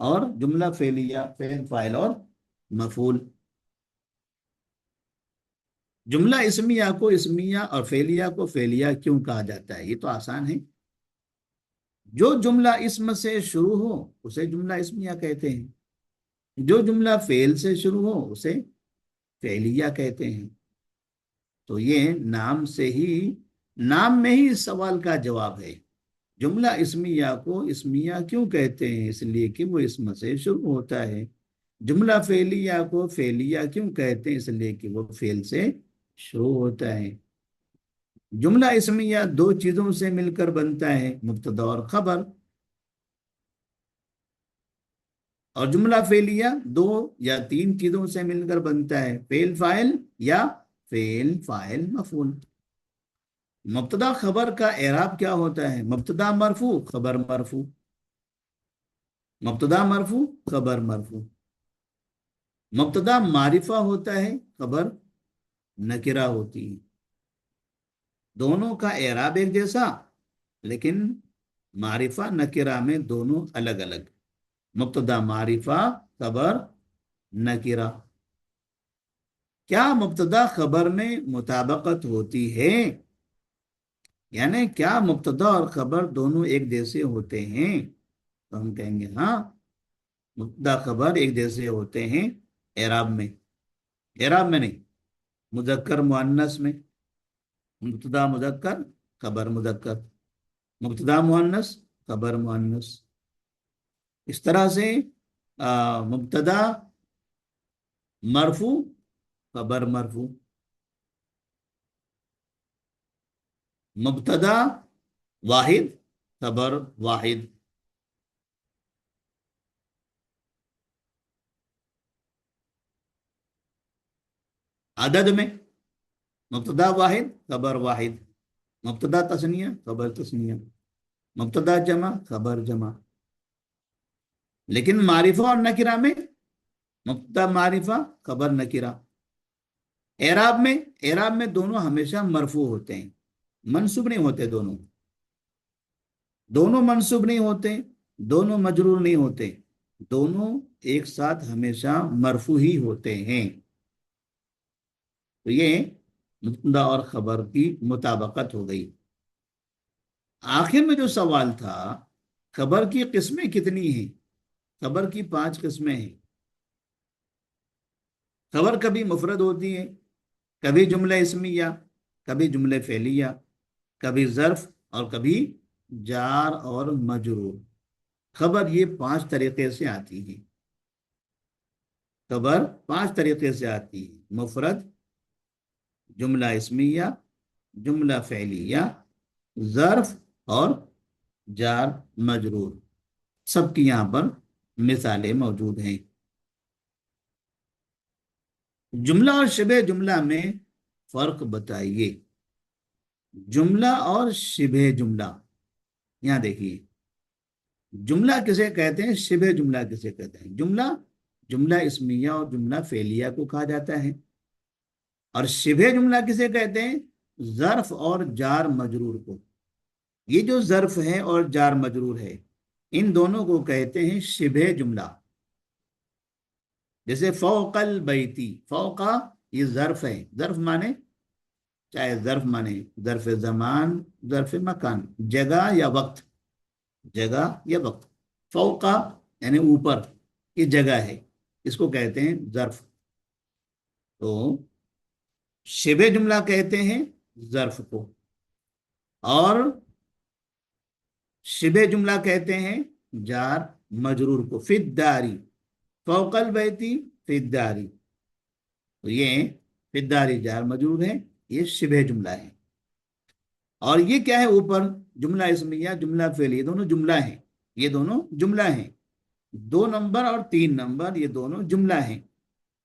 اور جملہ فعلیہ فعل فاعل اور مفعول. جملہ اسمیہ کو اسمیہ اور فعلیہ کو فعلیہ کیوں کہا جاتا ہے؟ یہ تو آسان ہے. جو جملہ اسم سے شروع ہو اسے جملہ اسمیہ کہتے ہیں. جو جملہ فعل سے شروع ہو اسے فعلیہ کہتے ہیں. تو یہ نام میں ہی اس سوال کا جواب ہے. جملہ اسمیہ کو اسمیہ کیوں کہتے ہیں؟ اس لیے کہ وہ اسم سے شروع ہوتا ہے. جملہ فعلیہ کو فعلیہ کیوں کہتے ہیں؟ اس لیے کہ وہ فعل سے شروع ہوتا ہے. جملہ اسمیہ دو چیزوں سے مل کر بنتا ہے، مبتدا اور خبر. اور جملہ فعلیہ دو یا تین چیزوں سے مل کر بنتا ہے، فعل فاعل یا فعل فاعل مفعول. مبتدا خبر کا اعراب کیا ہوتا ہے؟ مبتدا مرفوع خبر مرفوع، مبتدا مرفوع خبر مرفوع. مبتدا معرفہ ہوتا ہے، خبر نکرہ ہوتی ہے. دونوں کا اعراب ایک جیسا، لیکن معرفہ نکرہ میں دونوں الگ الگ. مبتدا معرفہ خبر نکرہ. کیا مبتدا خبر میں مطابقت ہوتی ہے؟ یعنی کیا مبتدا اور خبر دونوں ایک جیسے ہوتے ہیں؟ تو ہم کہیں گے ہاں، مبتدا خبر ایک جیسے ہوتے ہیں اعراب میں. اعراب میں نہیں، مذکر مؤنث میں. مبتدا مذکر خبر مذکر، مبتدا مؤنث خبر مؤنث. اس طرح سے مبتدا مرفوع خبر مرفوع، مبتدا واحد خبر واحد. عدد میں مبتدا واحد خبر واحد، مبتدا تثنیہ خبر تثنیہ، مبتدا جمع خبر جمع. لیکن معرفہ اور نکرہ میں مبتدا معرفہ خبر نکرہ. اعراب میں دونوں ہمیشہ مرفوع ہوتے ہیں، منصوب نہیں ہوتے. دونوں منصوب نہیں ہوتے، دونوں مجرور نہیں ہوتے، دونوں ایک ساتھ ہمیشہ مرفوع ہی ہوتے ہیں. تو یہ مبتدا اور خبر کی مطابقت ہو گئی. آخر میں جو سوال تھا، خبر کی قسمیں کتنی ہیں؟ خبر کی 5 قسمیں ہیں. خبر کبھی مفرد ہوتی ہے، کبھی جملہ اسمیہ، کبھی جملہ فعلیہ، کبھی ظرف اور کبھی جار اور مجرور. خبر یہ 5 طریقے سے آتی ہے. خبر 5 طریقے سے آتی ہے: مفرد، جملہ اسمیہ، جملہ فعلیہ، ظرف اور جار مجرور. سب کی یہاں پر مثالیں موجود ہیں. جملہ اور شبہ جملہ میں فرق بتائیے. جملہ اور شبہ جملہ، یہاں دیکھیے، جملہ کسے کہتے ہیں، شبہ جملہ کسے کہتے ہیں؟ جملہ اسمیہ اور جملہ فعلیہ کو کہا جاتا ہے. اور شبہ جملہ کسے کہتے ہیں؟ ظرف اور جار مجرور کو. یہ جو ظرف ہے اور جار مجرور ہے، ان دونوں کو کہتے ہیں شبہ جملہ. جیسے فوق البیتی، فوقا یہ ظرف ہے. ظرف مانے، چاہے ظرف مانے ظرف زمان، ظرف مکان، جگہ یا وقت، جگہ یا وقت. فوقا یعنی اوپر، یہ جگہ ہے، اس کو کہتے ہیں ظرف. تو شبہ جملہ کہتے ہیں ظرف کو، اور شبہ جملہ کہتے ہیں جار مجرور کو. فی الداری، فوق البیتی فی الداری. تو یہ فی الداری جار مجرور ہے، یہ شبہ جملہ ہے. اور یہ کیا ہے اوپر؟ جملہ اسمیہ جملہ فعلیہ، دونوں جملہ ہیں. یہ دونوں جملہ ہیں. 2 نمبر اور 3 نمبر یہ دونوں جملہ ہیں.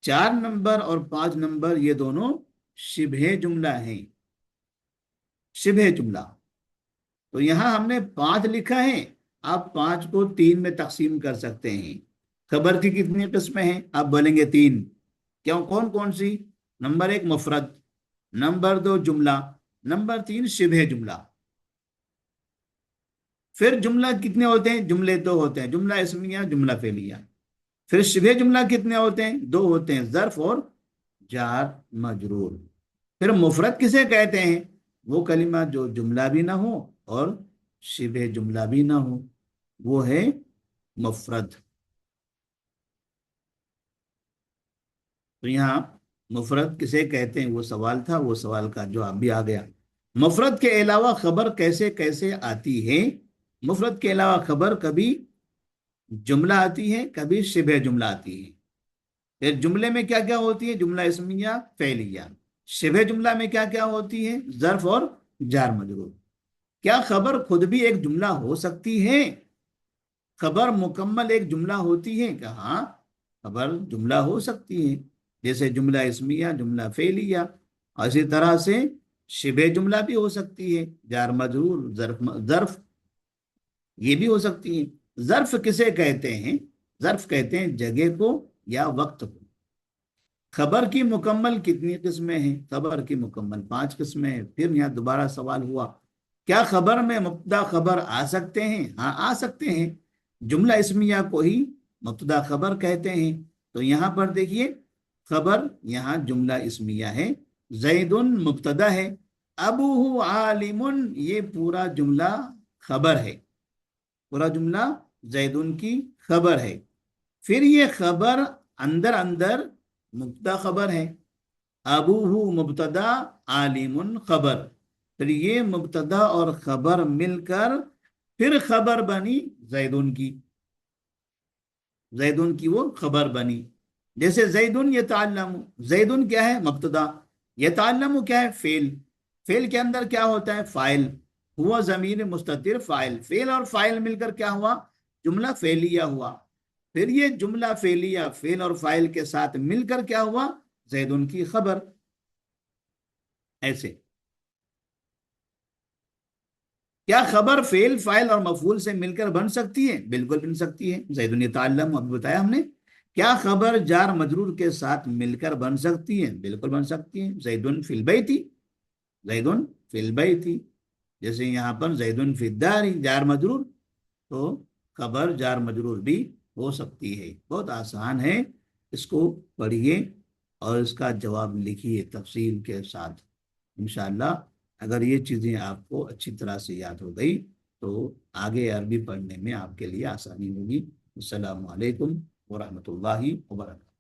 4 نمبر اور 5 نمبر یہ دونوں شبہ جملہ ہیں. شبہ جملہ. تو یہاں ہم نے 5 لکھا ہے، آپ 5 کو 3 میں تقسیم کر سکتے ہیں. خبر کی کتنی قسمیں ہیں؟ آپ بولیں گے 3. کیوں؟ کون کون سی؟ نمبر 1 مفرد، نمبر 2 جملہ، نمبر 3 شبہ جملہ. پھر جملہ کتنے ہوتے ہیں؟ جملے دو ہوتے ہیں، جملہ اسمیہ، جملہ فعلیہ۔ پھر شبہ جملہ کتنے ہوتے ہیں؟ دو ہوتے ہیں، ظرف اور جار مجرور۔ پھر مفرد کسے کہتے ہیں؟ وہ کلمہ جو جملہ بھی نہ ہو اور شبہ جملہ بھی نہ ہو، وہ ہے مفرد۔ تو یہاں مفرد کسے کہتے ہیں وہ سوال تھا، وہ سوال کا جواب بھی آ گیا۔ مفرد کے علاوہ خبر کیسے کیسے آتی ہے؟ مفرد کے علاوہ خبر کبھی جملہ آتی ہے، کبھی شبہ جملہ آتی ہے۔ پھر جملے میں کیا کیا ہوتی ہے؟ جملہ اسمیہ، فعلیہ۔ شبہ جملہ میں کیا کیا ہوتی ہے؟ ظرف اور جار مجرور۔ کیا خبر خود بھی ایک جملہ ہو سکتی ہے؟ خبر مکمل ایک جملہ ہوتی ہے کہ ہاں، خبر جملہ ہو سکتی ہے، جیسے جملہ اسمیہ، جملہ فعلیہ۔ اور اسی طرح سے شبہ جملہ بھی ہو سکتی ہے، جار مجرور، ظرف یہ بھی ہو سکتی ہے۔ ظرف کسے کہتے ہیں؟ ظرف کہتے ہیں جگہ کو یا وقت کو۔ خبر کی مکمل کتنی قسمیں ہیں؟ خبر کی مکمل 5 قسمیں ہیں۔ پھر یہاں دوبارہ سوال ہوا، کیا خبر میں مبتدا خبر آ سکتے ہیں؟ ہاں، آ سکتے ہیں۔ جملہ اسمیہ کو ہی مبتدا خبر کہتے ہیں۔ تو یہاں پر دیکھیے، خبر یہاں جملہ اسمیہ ہے، زید مبتدا ہے، ابوہ عالم، یہ پورا جملہ خبر ہے، پورا جملہ زیدن کی خبر ہے۔ پھر یہ خبر اندر اندر مبتدا خبر ہے، ابوہ مبتدا، عالم خبر۔ پھر یہ مبتدا اور خبر مل کر پھر خبر بنی زیدن کی، زیدن کی وہ خبر بنی۔ جیسے زیدن یتعلم، زیدن کیا ہے؟ مبتدا، یتعلم کیا ہے؟ فعل۔ فعل کے اندر کیا ہوتا ہے؟ فاعل، ہوا ضمیر مستتر فاعل، فعل اور فاعل مل کر کیا ہوا؟ جملہ فعلیہ ہوا۔ پھر یہ جملہ فعلیہ فعل اور فاعل کے ساتھ مل کر کیا ہوا؟ زیدن کی خبر۔ ایسے کیا خبر فعل، فاعل اور مفعول سے مل کر بن سکتی ہے؟ بالکل بن سکتی ہے، زیدن یتعلم اب بتایا ہم نے۔ کیا خبر جار مجرور کے ساتھ مل کر بن سکتی ہے؟ بالکل بن سکتی ہے، زیدن فی البیت، زیدن فی البیت۔ جیسے یہاں پر زیدن فی الدار، جار مجرور، تو خبر جار مجرور بھی ہو سکتی ہے۔ بہت آسان ہے، اس کو پڑھیے اور اس کا جواب لکھیے تفصیل کے ساتھ انشاءاللہ۔ اگر یہ چیزیں آپ کو اچھی طرح سے یاد ہو گئی تو آگے عربی پڑھنے میں آپ کے لیے آسانی ہوگی۔ السلام علیکم ورحمۃ اللہ وبرکاتہ۔